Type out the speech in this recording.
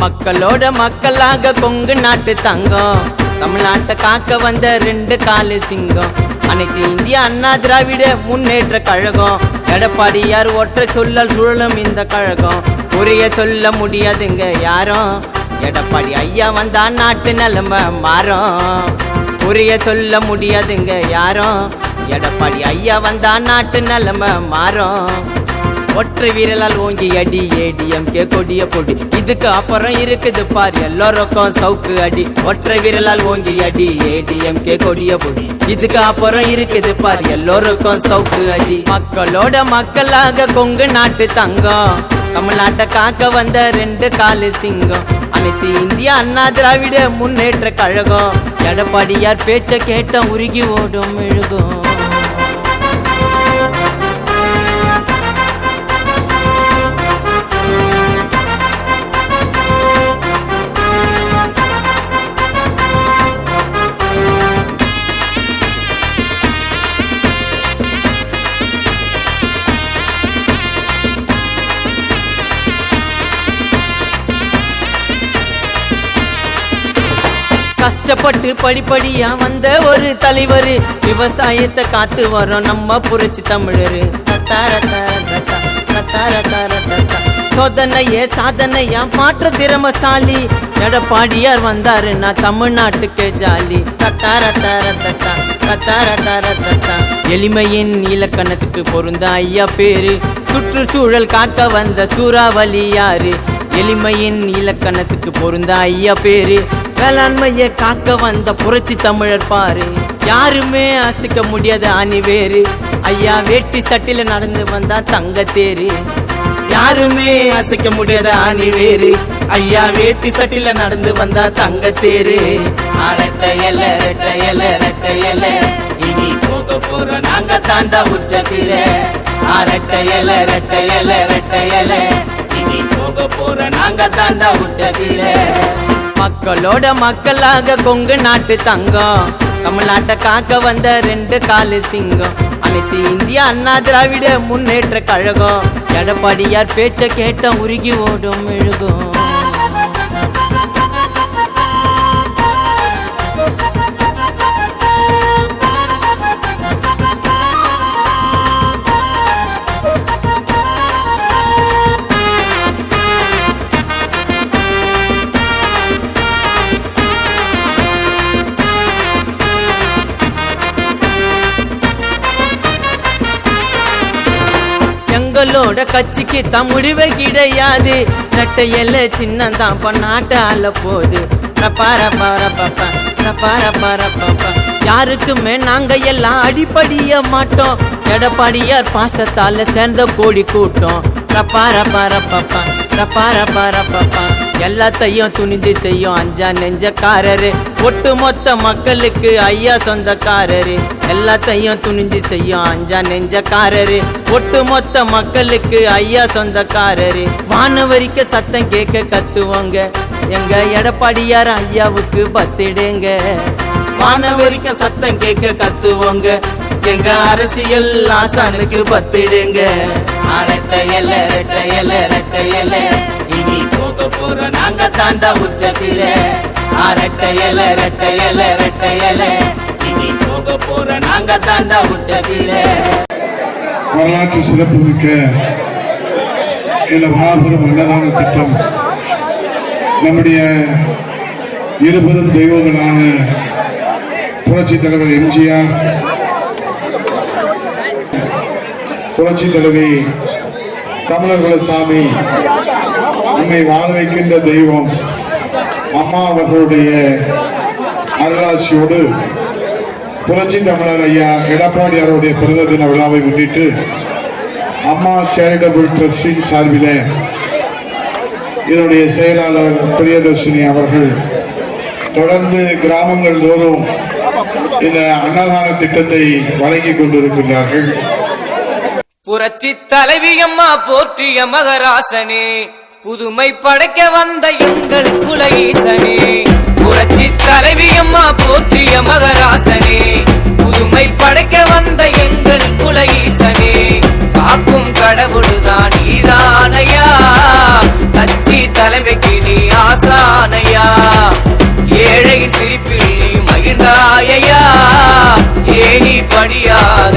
மக்களோட மக்களாக கொங்கு நாட்டு தங்கம், தமிழ்நாட்டை காக்க வந்த 2 காலு சிங்கம். அனைத்து இந்திய அண்ணா திராவிட முன்னேற்ற கழகம், எடப்பாடியார் ஒற்றை சொல்லல் சுழலும் இந்த கழகம். புரிய சொல்ல முடியாதுங்க யாரும், எடப்பாடி ஐயா வந்தா நாட்டு நிலைமை மாறும். புரிய சொல்ல முடியாதுங்க யாரும், எடப்பாடி ஐயா வந்தா நாட்டு நிலைமை மாறும். ஒற்றை வீரலால் ஓங்கி அடி ஏடிஎம்கே கொடிய பொடி, இதுக்கு அப்புறம் இருக்குது பார் எல்லோருக்கும் சவுக்கு அடி. ஒற்றை வீரலால் ஓங்கி அடி ஏடிஎம்கே கொடிய பொடி, இதுக்கு அப்புறம் இருக்குது பார் எல்லோருக்கும் சவுக்கு அடி. மக்களோட மக்களாக கொங்கு நாட்டு தங்கம், தமிழ்நாட்டை காக்க வந்த 2 காலு சிங்கம். அனைத்து இந்திய அண்ணா திராவிட முன்னேற்ற கழகம், எடப்பாடியார் பேச்ச கேட்ட உருகி ஓடும் மெழுகும். கஷ்டப்பட்டு படிப்படியா வந்த ஒரு தலைவர், விவசாயத்தை காத்து வரோம் நம்ம புரட்சி தமிழரு. சோதனையே சாதனையா மாற்ற திறமசாலி, எடப்பாடியார் வந்தாரு நான் தமிழ்நாட்டுக்கு ஜாலி. எளிமையின் இலக்கணத்துக்கு பொருந்த ஐயா பேரு, சுற்றுச்சூழல் காக்க வந்த சூறாவளி யாரு. எளிமையின் இலக்கணத்துக்கு பொருந்த ஐயா பேரு, வேளாண்மையை காக்க வந்த புரட்சி தமிழர் பாரு. யாருமே அசைக்க முடியாத அணிவேறு, ஐயா வேட்டி சட்டில நடந்து வந்தா தங்க தேரு. யாருமே அசைக்க முடியாத அணிவேறு, ஐயா வேட்டி சட்டில நடந்து வந்தா தங்க தேரு. ரெட்டையல ரெட்டையல ரெட்டையல இனி போக போற நாங்க தாண்டா உச்சத்தில. ரெட்டையல ரெட்டையல ரெட்டையல இனி போக போற நாங்க தாண்டா உச்சத்தில. மக்களோட மக்களாக கொங்கு நாட்டு தங்கம், தமிழ்நாட்டை காக்க வந்த 2 காலு சிங்கம். அனைத்து இந்திய அண்ணா திராவிட முன்னேற்ற கழகம், எடப்பாடியார் பேச்ச கேட்ட உருகி ஓடும் மெழுகும். எங்களோட கட்சிக்கு முடிவே கிடையாது, நட்டையல்ல சின்னந்தான் நாட்டால போது. யாருக்குமே நாங்க எல்லாம் அடிப்படிய மாட்டோம், எடப்பாடியார் பாசத்தால சேர்ந்த கோடி கூட்டம். எல்லாத்தையும் துணிஞ்சு செய்யும் அஞ்சா நெஞ்சக்காரரு, ஒட்டு மொத்த மக்களுக்கு ஐயா சொந்தக்காரரு. எல்லாத்தையும் துணிஞ்சு செய்யும் அஞ்சா நெஞ்சக்காரரு, ஒட்டு மொத்த மக்களுக்கு ஐயா சொந்தக்காரரு. வானவரிக்க சத்தம் கேட்க கத்துவோங்க, எங்க எடப்பாடியார் ஐயாவுக்கு பத்திடுங்க. வானவரிக்க சத்தம் கேட்க கத்துவோங்க, எங்க அரசியல் ஆசானுக்கு பத்திடுங்க. ரெட்டையல ரெட்டையல ரெட்டையல இனி போக போற நாங்க தாண்டா உச்சத்தில. ரெட்டையல ரெட்டையல ரெட்டையல இனி போக போற நாங்க தாண்டா உச்சத்தில. வரலாற்று சிறப்பு மிக்க இந்த மாபெரும் அன்னதான திட்டம் நம்முடைய இருபெரும் தெய்வங்களான புரட்சி தலைவர் எம்ஜிஆர், புரட்சி தலைவி தமிழர்குலசாமி, நம்மை வாழ வைக்கின்ற தெய்வம் அம்மா அவர்களுடைய அருளாட்சியோடு புரட்சி தமிழர் ஐயா எடப்பாடியாருடைய பிறந்த தின விழாவை முன்னிட்டு அம்மா சேரிட்டபிள் ட்ரஸ்டின் சார்பில் இதனுடைய செயலாளர் பிரியதர்ஷினி அவர்கள் தொடர்ந்து கிராமங்கள் தோறும் இந்த அன்னதான திட்டத்தை வழங்கி கொண்டிருக்கின்றார்கள். புரட்சி தலைவி அம்மா போற்றிய மகராசனே, புதுமை படைக்க வந்த எங்கள் குல ஈசனே. புரட்சி தலைவி அம்மா போற்றிய மகராசனே, புதுமை படைக்க வந்த எங்கள் குல ஈசனே. காக்கும் கடவுள்தான் நீதானையா, கட்சி தலைமைக்கு நீ ஆசை படியாக